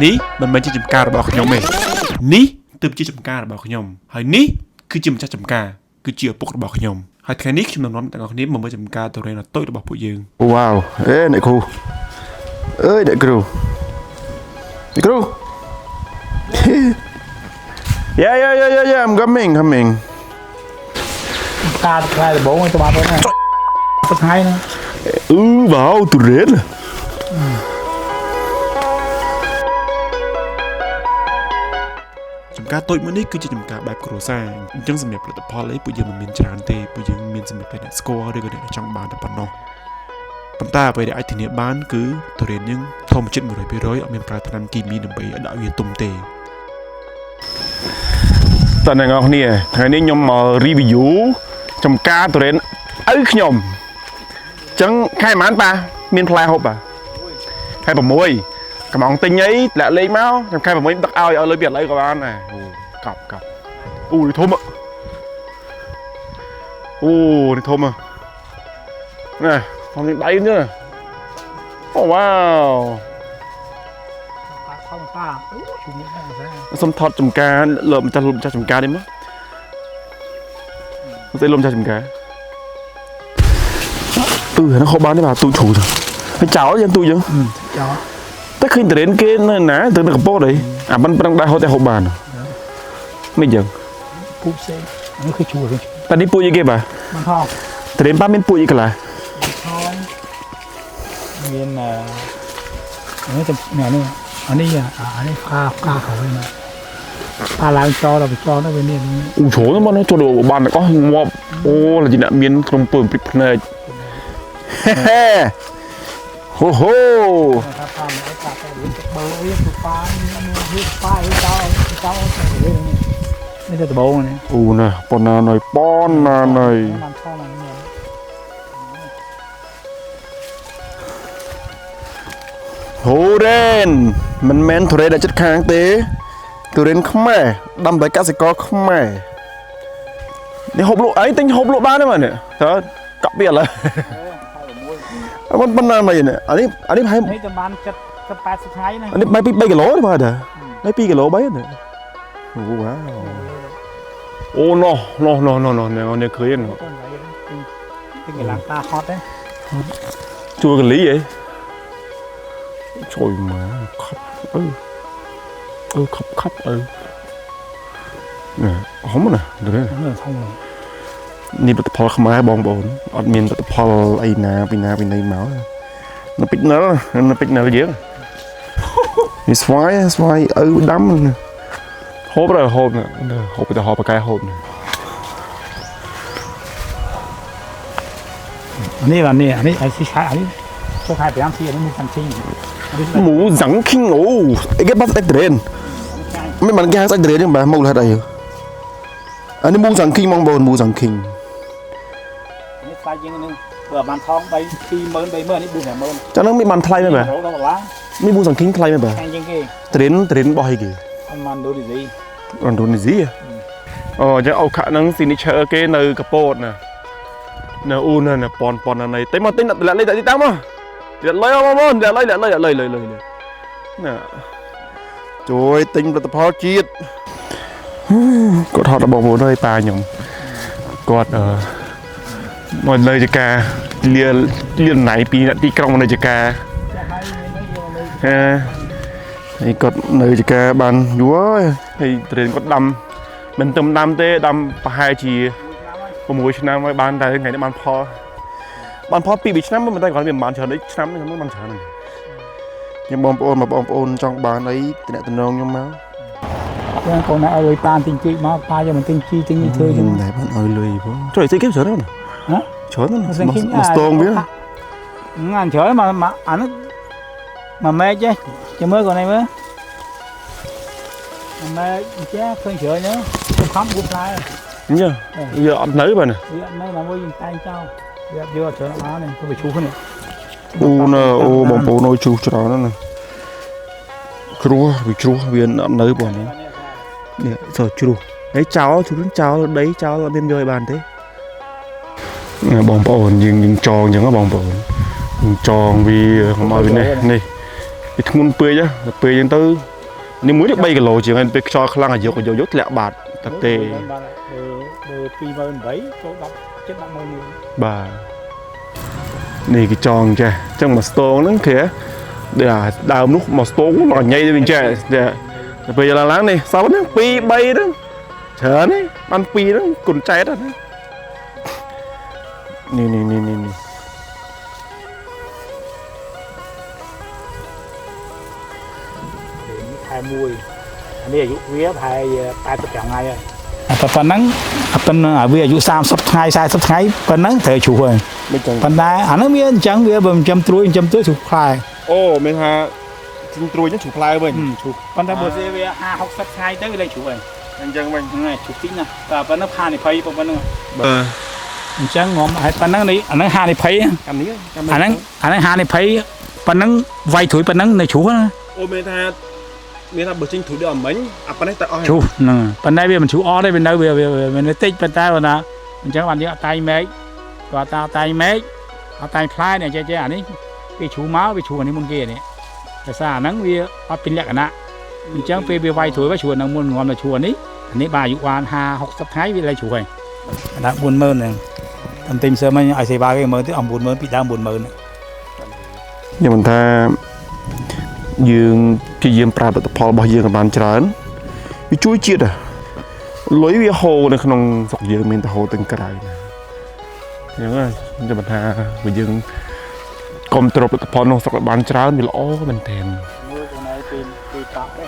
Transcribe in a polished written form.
នេះមិនមែនជាចំការរបស់ខ្ញុំទេនេះទើបជាចំការរបស់ខ្ញុំហើយនេះគឺជាម្ចាស់ចំការគឺជាឪពុករបស់ខ្ញុំហើយថ្ងៃនេះខ្ញុំនឹងនាំទាំងអស់គ្នាមកមើលចំការទុរេនតូចរបស់ពួកយើង Wow,អ្នកគ្រូអ្នកគ្រូ Yeah, I'm coming ការខ្លាយដបងទៅបាត់ហ្នឹងទៅថ្ងៃហ្នឹង wow ទុរេនចំការតូចមួយនេះគឺជាចំការបែបគ្រួសារអញ្ចឹងសម្រាប់ផលិតផលអីពួកយើងមិនមានច្រើនទេពួកយើងមានសម្រាប់តែអ្នកស្គាល់ឬក៏អ្នកចង់បានតែប៉ុណ្ណោះប៉ុន្តែអ្វីដែលអាចធានាបានគឺទុរេនយើងធម្មជាតិ 100% អត់មានប្រើថ្នាំគីមីដើម្បីឲ្យដាក់វាទុំទេ តើអ្នកនរគ្នាថ្ងៃនេះខ្ញុំមក review ចំការទុរេនឪខ្ញុំអញ្ចឹងខែប៉ុន្មានប៉ាមានផ្លែហូបប៉ាខែ6កំងទិញអីលាក់លេងមកខ្ញុំខែ6ដឹកឲ្យលុយពីឥឡូវក៏បានដែរអូកប់អូនេះធំអូនេះធំណាធំជាងដៃនេះអូវ៉ាវ ខំតាអូជុំនេះហ្នឹង សុំថតចំការលើម្ចាស់ចំការនេះមកទៅលំចាស់ចំការហ្នឹងហូបបានទេបាទទូជ្រូចឹងហើយចោលយ៉ាងទូចឹង ចោល តែឃើញតរេនគេនៅណាទៅនៅកំពតអីអាមិនប្រឹងដែរហូបតែហូបបានមិនចឹង ពូផ្សេងនេះគឺជួល តែនេះពួកយីគេបាទ មិនថង តរេនប៉ាមានពួកយីកន្លះ ថងមាននេះទៅនេះអានេះផ្កាเขาវិញណាផ្កាឡើងចោលដល់ចោលទៅវិញនេះ អូជ្រូមកនោះចូលបានទាំងអស់ងាប់អូលជីអ្នកមានក្នុងពើព្រិចភ្នែកហូហូ ថាថាអីកាទៅវិញទៅបើវាទៅប៉ាវាប៉ាអីចោលនេះទៅដបងនេះ អូណាប៉ុណ្ណាណយប៉ុណ្ណាណយ បានថងហ្នឹង ហូរ៉េនមិនមែនទុរេនដែលចិត្តខាងទេទុរេនខ្មែរដាំដោយកសិករខ្មែរនេះហូបលក់អីទិញហូបលក់បានទេបាទនេះតើកក់ពីឥឡូវប៉ុណ្ណាមកនេះអានេះប្រហែល នេះទៅបាន70 80ថ្ងៃណា អានេះ3គីឡូបាទតា2គីឡូ3ហ្នឹងអូវ៉ាវអូណោះនេះឃើញ ទិញកន្លងតាហត់ទេ ជួលកលីអីជួយមកខប់ខប់នេះហមណាទៅនេះ ធំ នេះផលិតផលខ្មែរបងប្អូនអត់មានផលិតផលអីណាពីណីមកនៅពេជ្រណិលយើងនេះស្វាយឪដាំហូបទៅហូបទៅហូបប្រកែហូប នេះអានេះអាស៊ីខៃអានេះចូលខៃ5ស៊ីអានេះមានសាំស៊ី หมูสังคิงโอ้ไอ้แกบัสไอ้เดรนไม่มันแกไอ้เดรนยังแบบมูลอะไรอยู่อันนี้หมูสังคิงมองบนหมูสังคิง នេះខ្លាចជាងនឹងបើបានថង3 20000 30000នេះ4 50000 จังนั้นมีมันไทยไหมแบบ ដល់ដុល្លារ มีหมูสังคิงไทยไหมแบบ ខាងជាងគេ เดรนบ่อยกี่ អត់បានដូរឌីលី อันโดนีซีอ๋อจะเอาขานังซินิเชอร์เกในกระโปดนะเนื้ออูน่ะปอนอันไหนเต็มมาเต็มละเลยแต่ตั้งมาเดี๋ยวเลยเอามาเดี๋ยวเลยน่ะโจ้ยติงผลิตภัณฑ์จีดก็ทอดระบบโบด้วยปลาหยงก็หมดเลยจะกาเรียนไหนปีนั้นที่กล้องมันเลยจะกาไอ้ก็เลยจะกาบันยัวไอ้เรียนก็ดำมันเติมดำเต้ดำปลาไฮจีผมมวยชนะไว้บ้านแต่ไงเนี่ยมันพอปีบิชนะมันได้ก่อนเป็นบ้านเฉยเลยชนะมันมันเฉยยังบอมโอนจองบ้านไอ้แต่เนี่ยตัวน้องยังมา ยังคนไหนเอาเลยตามจริงๆมาปลาจะมันจริงนี่เธอจัง ไหนบ้านเอาเลยพ่อช่วยซื้อเก็บเฉยนั่น ฮะ เฉยนั่นมาสตองเบี้ย งานเฉยmà ảnh mà mê chứ cho mới còn này mới mê chứ khơi ฉยnhớ không khám cũng sai nhá giờ ăn lấy bà nè mấy mà mới dùng tay cho vừa chờ nó này tôi bị chú này u bông bồ nồi chú cho nó nè chú viên ăn lấy bọn nó nè giờ chú đấy cháu chú đến cháu đấy cháu là bên rồi bàn thế bông bồ nhưng tròn những cái bông bồ tròn vì mọi bên này ពីធ្ងន់ពេកទៅអញ្ចឹងទៅនេះមួយនេះ3គីឡូជាងពេលខ្យល់ខ្លាំងយកធ្លាក់បាត់តែទេ 28000ចូល10 7-100000 បាទនេះគេចងចេះអញ្ចឹងមកស្ទងហ្នឹងគេដែលដើមនោះមកស្ទងមកញ៉ៃទៅវិញចេះតែពេលឡើងនេះសោហ្នឹង2 3ហ្នឹងច្រើនទេបាន2ហ្នឹងគុណចែកហ្នឹងនេះ ខែ1អានេះអាយុវាប្រហែល85ថ្ងៃហើយប៉ុណ្ណឹងវាអាយុ30ថ្ងៃ40ថ្ងៃប៉ុណ្ណឹងត្រូវជ្រុះហើយ មិនចឹង ប៉ុន្តែអានោះវាអញ្ចឹងវាបើចិញ្ចឹមត្រួយជ្រុះផ្លែ អូមានថាជិះត្រួយហ្នឹងជ្រុះផ្លែវិញ ជ្រុះប៉ុន្តែបើវា50-60ថ្ងៃទៅវាលែងជ្រុះហើយ អញ្ចឹងវិញ ហ្នឹងហើយជ្រុះតិចណាស់តែប៉ុណ្ណឹងហានិភ័យប៉ុណ្ណឹង បាទ អញ្ចឹងងំហើយប៉ុណ្ណឹងនេះអាហ្នឹងហានិភ័យ អានេះ អាហ្នឹងហានិភ័យប៉ុណ្ណឹងវាយត្រួយប៉ុណ្ណឹងនៅជ្រុះណា អូមានថាបើចេញត្រួយដល់មិញអាប៉ុណ្ណេះទៅអស់ ជ្រុះហ្នឹងប៉ុន្តែវាមិនជ្រុះអស់ទេវានៅវាតិចប៉ុន្តែបើណាអញ្ចឹងបានយើងអត់តែងមែកគាត់ថាតែងមែកអត់តែងផ្លែនេះចេះអានេះវាជ្រុះមកវាជ្រុះអានេះមុនគេនេះតែសារអាហ្នឹងវាអត់ពីលក្ខណៈអញ្ចឹងពេលវាវាយត្រួយវាជ្រុះនឹងមុនងំទៅជ្រុះអានេះបានអាយុបាន50-60ថ្ងៃវាលែងជ្រុះហើយដាក់ 40000 ហ្នឹងតាមទិញសើមិញឲ្យសេវាគេ10000ទៀត90000ពីដើម 40000 ខ្ញុំមិនថាយើងព្យាយាមប្រើផលិតផលរបស់យើងឲ្យបានច្រើនវាជួយជាតិលុយវាហូរនៅក្នុងស្រុកយើងមានតែហូរទាំងក្រៅណាអញ្ចឹងខ្ញុំមិនថាបើយើងគ្រប់គ្រងផលិតផលក្នុងស្រុកឲ្យបានច្រើនវាល្អមែនទែន មើលទៅណែពេលកាប់ទេ